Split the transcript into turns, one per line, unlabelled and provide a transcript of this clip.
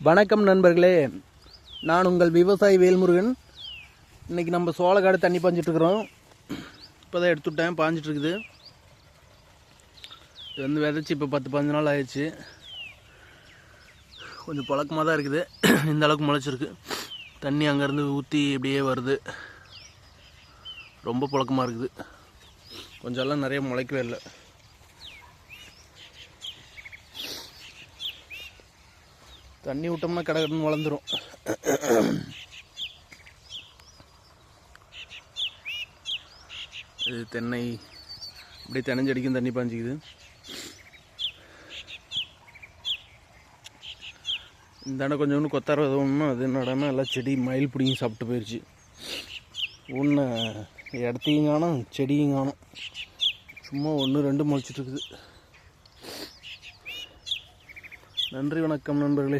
வணக்கம் நண்பர்களே, நான் உங்கள் விவசாயி வேல்முருகன். இன்றைக்கி நம்ம சோளக்காடு தண்ணி பாஞ்சிட்ருக்குறோம். இப்போ தான் எடுத்துவிட்டேன், பாஞ்சிட்ருக்குது. இது வந்து விதைச்சி இப்போ 10-15 நாள் ஆயிடுச்சு. கொஞ்சம் பழக்கமாக தான் இருக்குது. இந்த அளவுக்கு முளைச்சிருக்கு. தண்ணி அங்கேருந்து ஊற்றி இப்படியே வருது. ரொம்ப பழக்கமாக இருக்குது. கொஞ்சம் எல்லாம் நிறைய முளைக்கவே இல்லை. தண்ணி விட்டோம்னா கடகடன்னு வளர்ந்துடும். இது தென்னை இப்படி தெனைஞ்சடிக்கும் தண்ணி பாஞ்சிக்குது. இந்த கொஞ்சம் ஒன்று கொத்தார ஒன்றும் அது என்னடானா எல்லாம் செடி மயில் பிடிங்கி சாப்பிட்டு போயிடுச்சு. ஒன்று இடத்தையும் காணும், செடியும் காணும். சும்மா 1-2 முளைச்சிட்ருக்குது. நன்றி, வணக்கம் நண்பர்களே.